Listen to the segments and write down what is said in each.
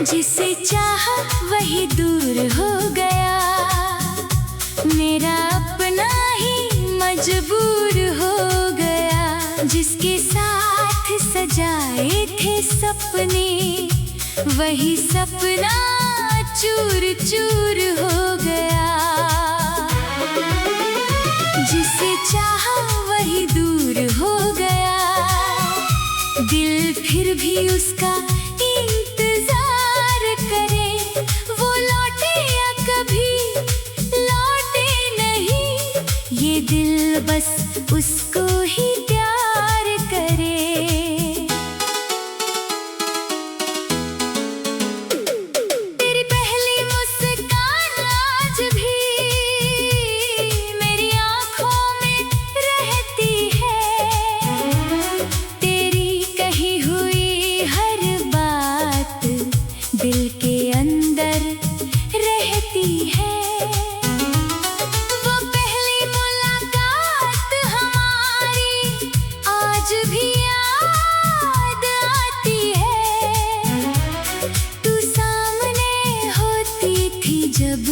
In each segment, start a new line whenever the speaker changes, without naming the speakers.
जिसे चाहा वही दूर हो गया, मेरा अपना ही मजबूर हो गया। जिसके साथ सजाए थे सपने, वही सपना चूर चूर हो गया। जिसे चाहा वही दूर हो गया, दिल फिर भी उसका इंतजार करे। वो लौटे या कभी लौटे नहीं, ये दिल बस उसको ही प्यार करे। तेरी पहली मुस्कान आज भी मेरी आँखों में रहती है। तेरी कही हुई हर बात दिल के अंदर रहती है। वो पहली मुलाकात हमारी आज भी याद आती है। तू सामने होती थी जब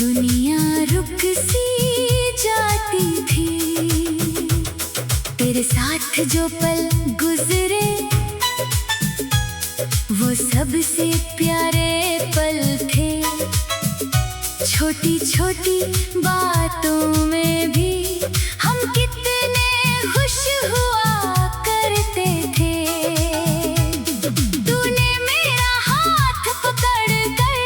दुनिया रुक सी जाती थी। तेरे साथ जो पल गुजरे वो सबसे प्यारे पल थे। छोटी छोटी बातों में भी हम कितने खुश हुआ करते थे। तूने मेरा हाथ पकड़ कर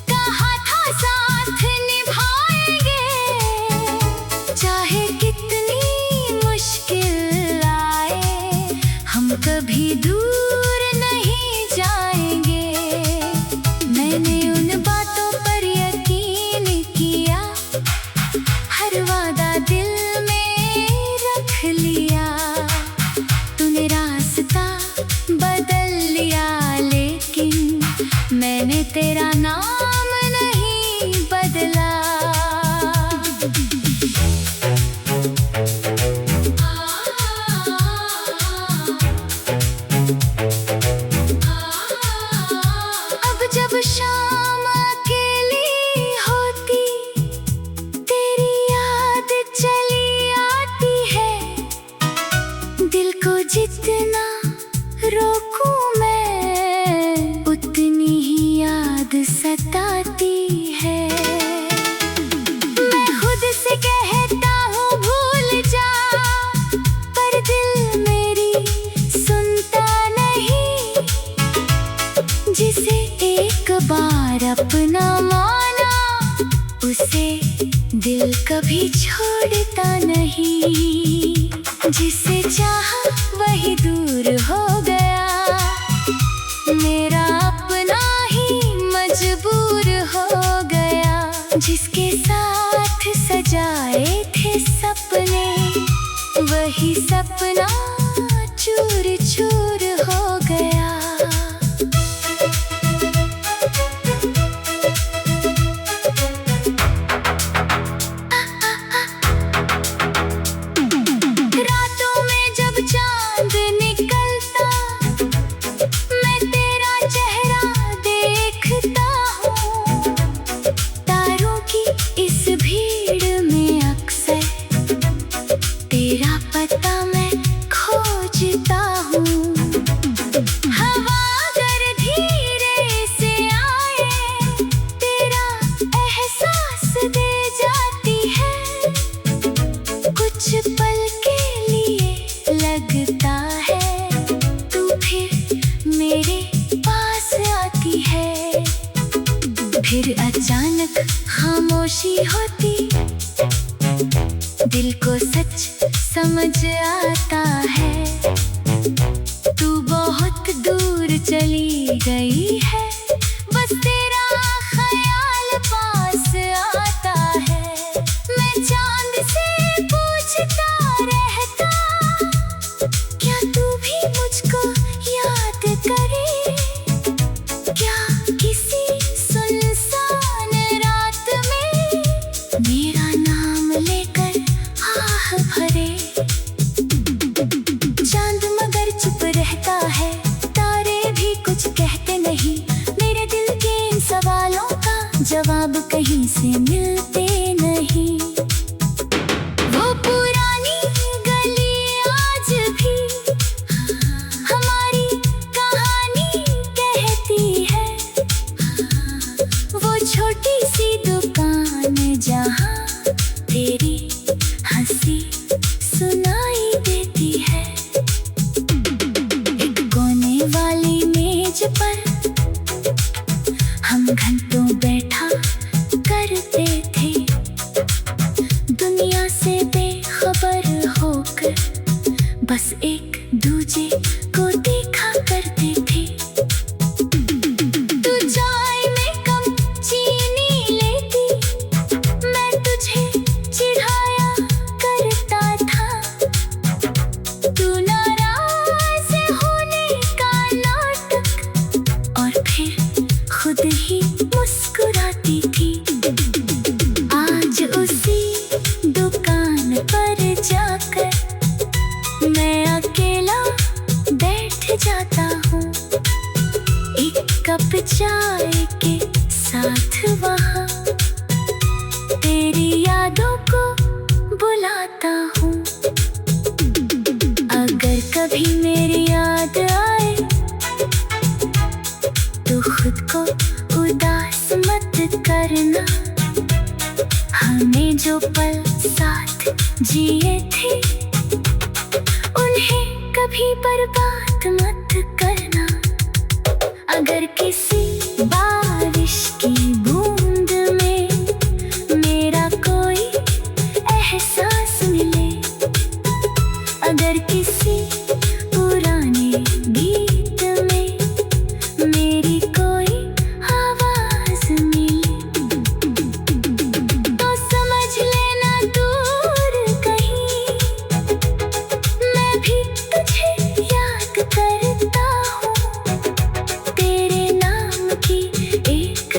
कहा था साथ निभाएंगे, चाहे कितनी मुश्किल आए हम कभी दूर नहीं जाएंगे। मैंने उन बातों पर यकीन किया, हर वादा दिल में रख लिया। तूने रास्ता बदल लिया लेकिन मैंने तेरा नाम नहीं बदला। अब जब शाम अकेली होती, तेरी याद चली आती है। दिल को जितना रोकूं मैं, उतनी ही याद सताती है। मैं खुद से कहता हूँ भूल जा, पर दिल मेरी सुनता नहीं। जिसे एक बार अपना माना, उसे दिल कभी छोड़ता नहीं। जिसे चाहा वही दूर हो गया, मेरा अपना ही मजबूर हो गया। जिसके साथ सजाए थे सपने, वही सपना चूर चूर हो गया। रातों में जब चांद निकलता, मैं तेरा चेहरा देखता हूँ। तारों की इस भीड़ में अक्सर तेरा पता मैं खोजता हूँ। हवा अगर धीरे से आए, तेरा एहसास दे जाती है। कुछ पल के लिए लगता है तू फिर मेरे पास आती है। फिर अचानक खामोशी होती, दिल को सच समझ आता है। तू बहुत दूर चली गई है, बस तेरा ख्याल पास आता है। मैं चांद से पूछता रहता, क्या तू भी मुझको याद करे? क्या किसी सुनसान रात में मेरा नाम लेकर आह भरे? हंसी सुनाई देती है। एक कोने वाली मेज पर हम घंटों बैठा करते थे, दुनिया से बेखबर होकर बस एक दूजे को देखा करते थे। तू चाय में कम चीनी लेती, मैं तुझे चिढ़ाया करता था। तू नाराज होने का नाटक और फिर खुद ही मुस्कुराती थी। आज उसी दुकान पर जाकर मैं अकेला बैठ जाता हूँ, एक कप चाय के साथ वहाँ तेरी यादों को बुलाता हूँ। अगर कभी मेरी याद आए तो खुद को उदास मत करना। हमने जो पल साथ जिए थे उन्हें कभी बर्बाद मत करना। अगर किसी बारिश की बूंद में मेरा कोई एहसास मिले, अगर किसी पुराने गीत में मेरी कोई आवाज मिले, तो समझ लेना दूर कहीं मैं भी तुझे याद करता हूँ। तेरे नाम की एक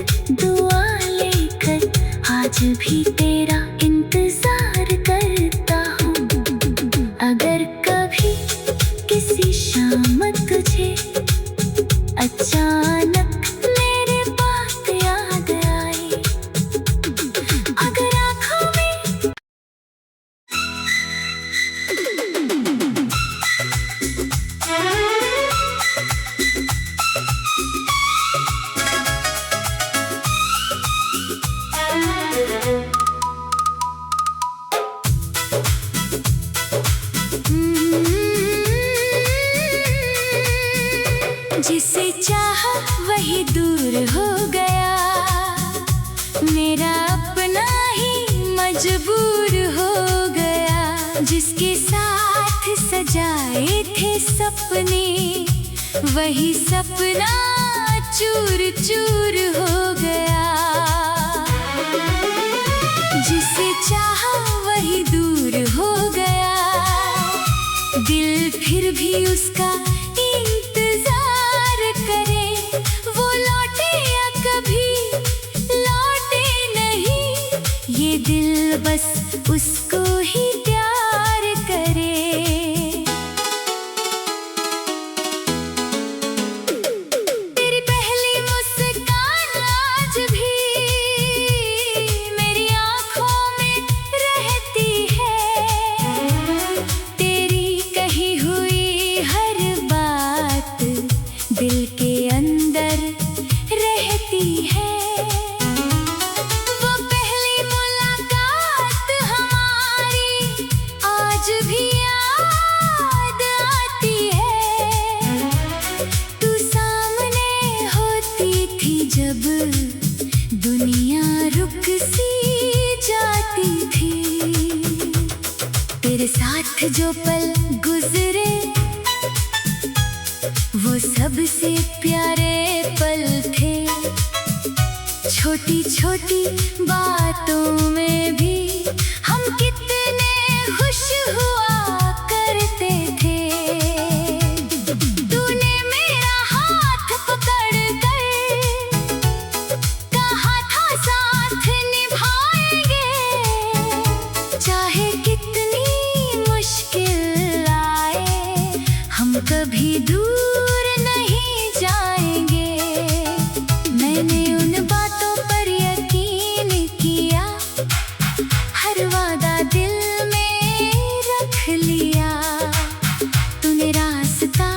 दुआ लेकर आज भी तेरा इंतजार करता हूँ। अगर कभी किसी शाम तुझे अचानक मेरे बात याद आई, अगर आँखों में जिसे चाहा वही दूर हो गया, मेरा अपना ही मजबूर हो गया। जिसके साथ सजाए थे सपने वही सपना चूर चूर हो गया। जिसे चाहा वही दूर हो गया, दिल फिर भी उसका इंतजार करे। वो लौटे या कभी लौटे नहीं, ये दिल बस उसको ही प्यार करे। तेरी पहली मुस्कान आज भी मेरी आँखों में रहती है। तेरी कही हुई हर बात दिल के अंदर रहती है। वो पहली मुलाकात हमारी आज भी याद आती है। तू सामने होती थी जब दुनिया रुक सी जाती थी। तेरे साथ जो पल गुजरे वो सबसे प्यारे पल थे। छोटी छोटी बातों में भी हम कितने खुश हुआ करते थे। तूने मेरा हाथ पकड़ कर कहा था साथ निभाएंगे, चाहे कितनी मुश्किल आए हम कभी दूर नहीं जाएंगे। मैंने उन बातों पर यकीन किया, हर वादा दिल में रख लिया। तूने रास्ता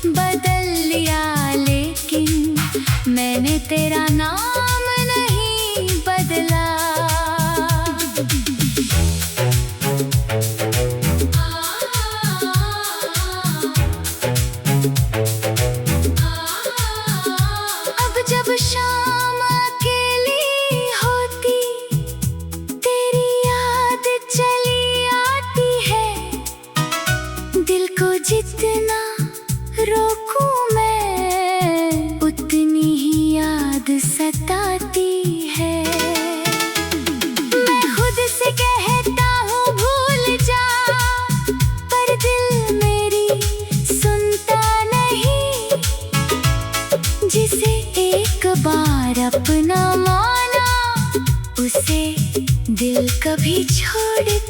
बदल लिया लेकिन मैंने तेरा नाम नहीं बदला।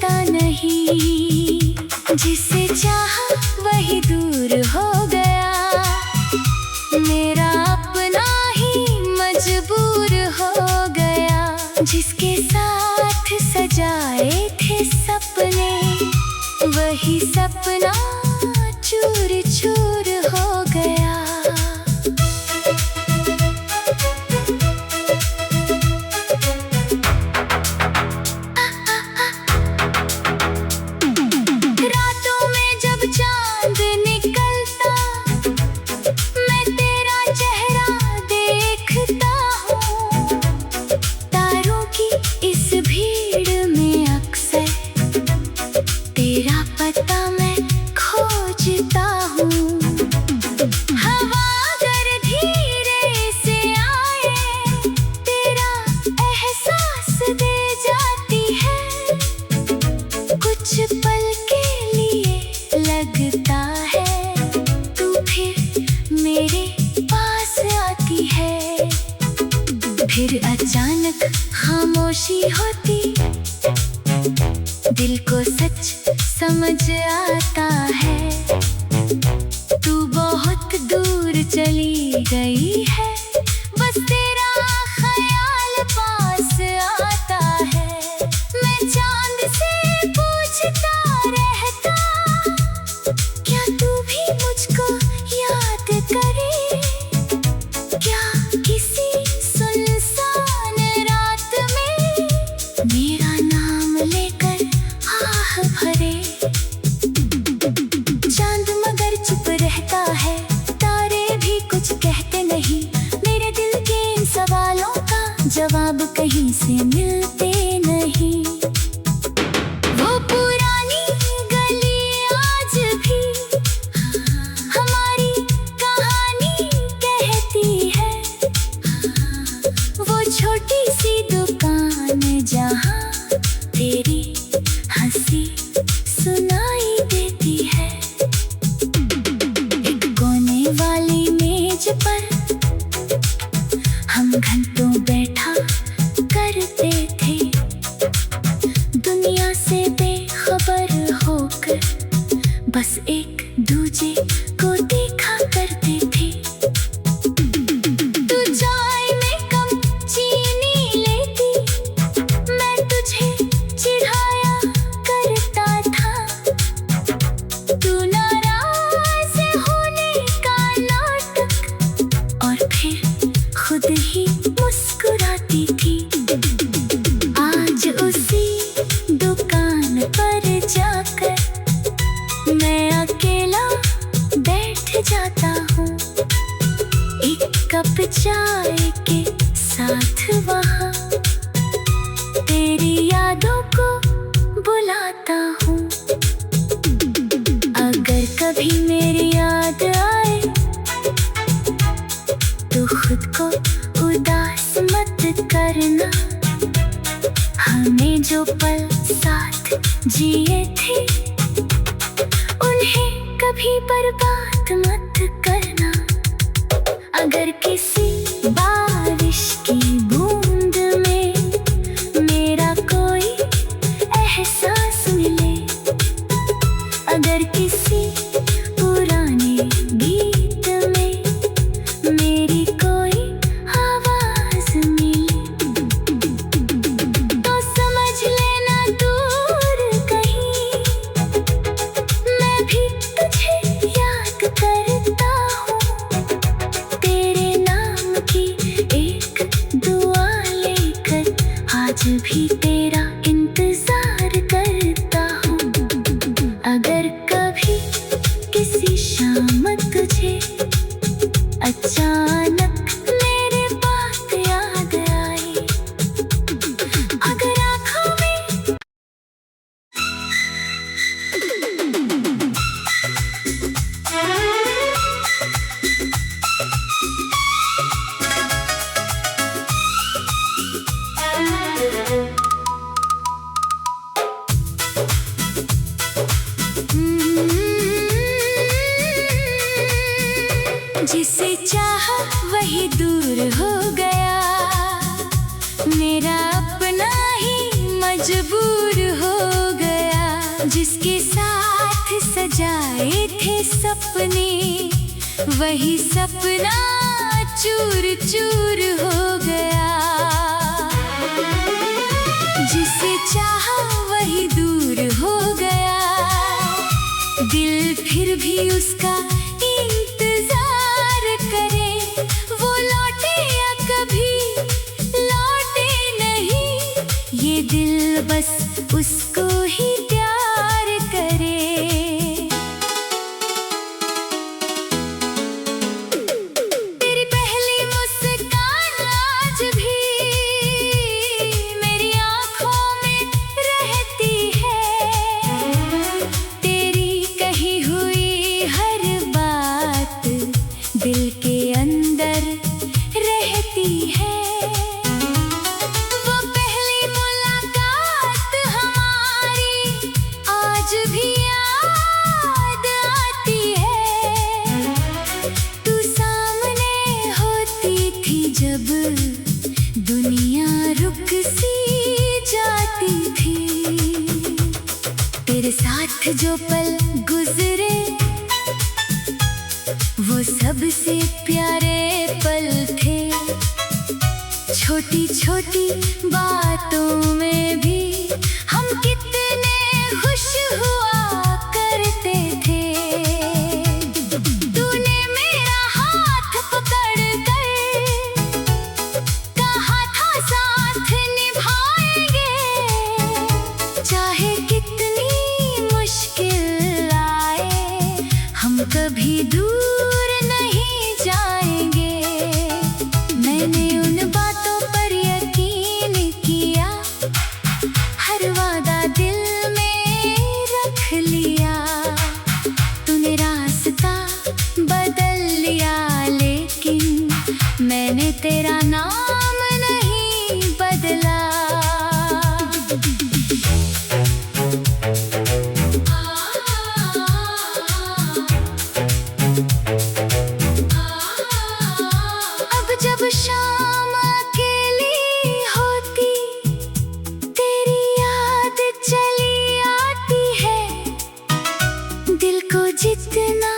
पूछता नहीं, जिसे चाहा वही दूर हो गया, मेरा अपना ही मजबूर हो गया। जिसके साथ सजाए थे सपने, वही सपना चूर चूर हो गया। रातों में जब चांद निकलता, मैं तेरा चेहरा देखता हूँ। तारों की इस भीड़ में अक्सर तेरा पता मैं खोजता हूँ। हवा अगर धीरे से आए, तेरा एहसास दे जाती है। कुछ पल के लिए लगता है, तू फिर मेरे पास आती है। फिर अचानक खामोशी होती, दिल को सच समझ आता है। तू बहुत दूर चली गई है, बस तेरा ख्याल पास आता है। मैं चांद से पूछता रहता, क्या तू भी मुझको याद करे? क्या किसी सुनसान रात में मेरा नाम लेकर आह भरे? चांद मगर चुप रहता है, तारे भी कुछ कहते नहीं। मेरे दिल के इन सवालों का जवाब कहीं से मिलते नहीं। वो पुरानी गली आज भी हमारी कहानी कहती है। वो छोटी सी दुकान जहाँ तेरी हंसी सुनाई देती है। एक कोने वाली मेज पर हम घंटों बैठा करते थे, दुनिया से बेखबर होकर बस एक दूजे को देखा करते थे। तू चाय में कम चीनी लेती, मैं तुझे चिढ़ाया करता था। तू नाराज होने का नाटक और फिर खुद ही मुस्कुराती थी। आज उसी दुकान पर जाकर मैं अकेला बैठ जाता हूँ, एक कप चाय के साथ वहाँ तेरी यादों को बुलाता हूँ। अगर कभी मेरी याद आए, तो खुद को उदास मत करना। हमने जो पल साथ जिए थे, उन्हें कभी बर्बाद मत करना। अगर किसी बारिश की बूंद में मेरा कोई एहसास मिले, अगर किसी पुराने गीत में मेरी कोई आवाज मिले, तो समझ लेना दूर कहीं मैं भी तुझे याद करता हूँ। तेरे नाम की एक दुआ लेकर आज भी तेरा इंतजार करता हूँ। अगर कभी किसी शाम तुझे अचानक मेरे बात याद आई, अगर आँखों में जिसे चाहा वही दूर हो गया, मेरा अपना ही मजबूर हो गया। जिसके साथ सजाए थे सपने, वही सपना चूर चूर हो गया। जिसे चाहा वही दूर हो गया, दिल फिर भी उसका इंतजार करे। वो लौटे या कभी लौटे नहीं, ये दिल बस उसको ही प्यार करे। तेरी पहली मुस्कान आज भी मेरी आँखों में रहती है। तेरी कही हुई हर बात दिल के अंदर रहती है। वो पहली मुलाकात हमारी आज भी याद आती है। तू सामने होती थी जब दुनिया रुक सी जाती थी। तेरे साथ जो पल गुजरे वो सबसे प्यारे पल थे। छोटी छोटी बातों में भी हम कितने खुश हुआ करते थे। तूने मेरा हाथ पकड़ कर कहा था साथ निभाएंगे, चाहे कितनी मुश्किल आए हम कभी दूर नहीं जाएंगे। मैंने उन बातों पर यकीन किया, हर वादा दिल में रख लिया। तूने रास्ता बदल लिया लेकिन मैंने तेरा नाम नहीं बदला। अब जब शाम अकेली होती तेरी याद चली आती है। दिल को जितना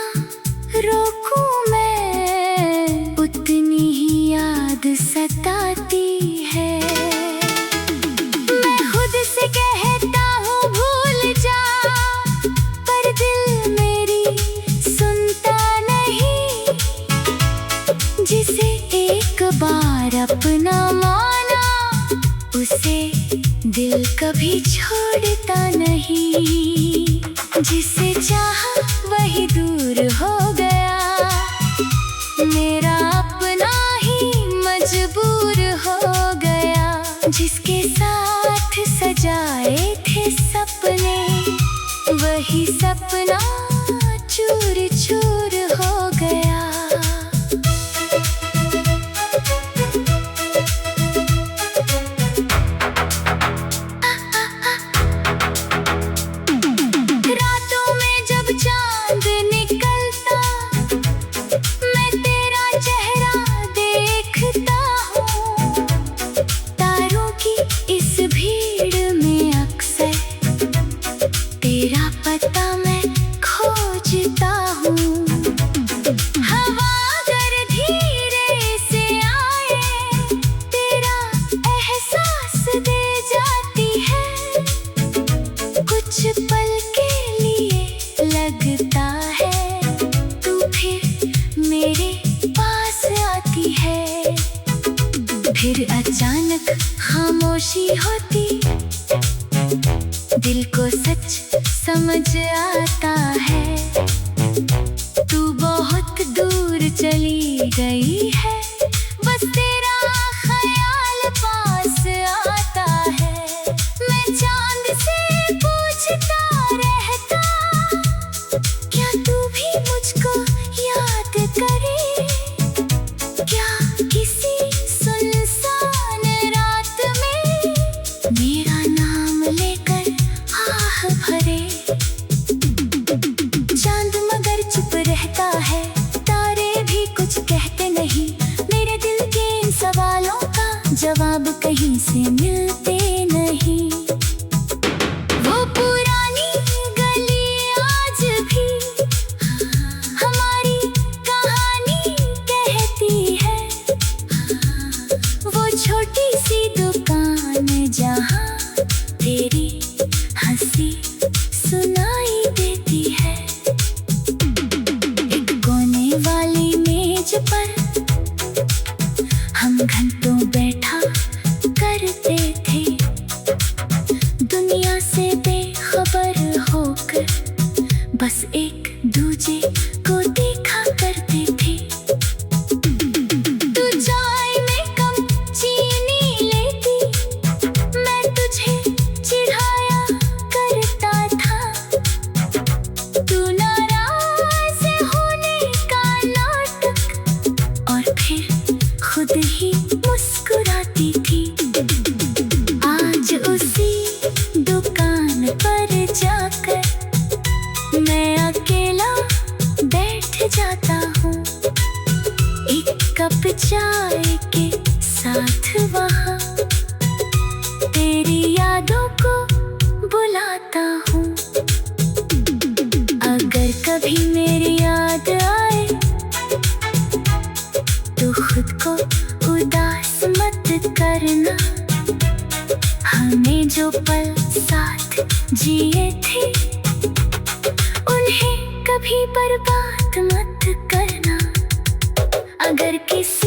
रोकूं मैं उतनी ही याद सताती है। मैं खुद से कहता हूँ भूल जा, पर दिल मेरी सुनता नहीं। जिसे एक बार अपना माना उसे दिल कभी छोड़ता नहीं। जिसे चाहा वही दूर हो गया, मेरा अपना ही मजबूर हो गया। जिसके साथ सजाए थे सपने, वही सपना चूर चूर हो गया। रातों में जब चांद निकलता मैं तेरा चेहरा देखता हूँ। तारों की इस भीड़ में अक्सर तेरा पता मैं खोजता हूँ। हवा अगर धीरे से आए तेरा एहसास दे जाती है। कुछ पल के लिए लगता है तू फिर मेरे पास आती है। फिर अचानक खामोशी होती, दिल को सच समझ आता है। तू बहुत दूर चली गई है, बस तेरा ख्याल पास आता है। मैं चांद से पूछता रहता, क्या तू भी मुझको याद करे? क्या किसी सुनसान रात में मेरा नाम लेकर आह भरे? चांद मगर चुप रहता है, तारे भी कुछ कहते नहीं। सुनाई देती है। एक कोने वाली मेज पर हम घंटों बैठा करते थे, दुनिया से बेखबर होकर बस एक दूजे को देखा करते थे। तू चाय में कम चीनी लेती, मैं तुझे चिढ़ाया करता था। तू नाराज होने का नाटक और फिर खुद ही मुस्कुराती थी। आज उसी दुकान पर जाकर मैं अकेला बैठ जाता हूँ, एक कप चाय के साथ वहाँ तेरी यादों को बुलाता हूँ। अगर कभी मेरी याद आए तो खुद को उदास मत करना, हमने जो पल साथ जिए थे उन्हें कभी बर्बाद मत करना। अगर किसी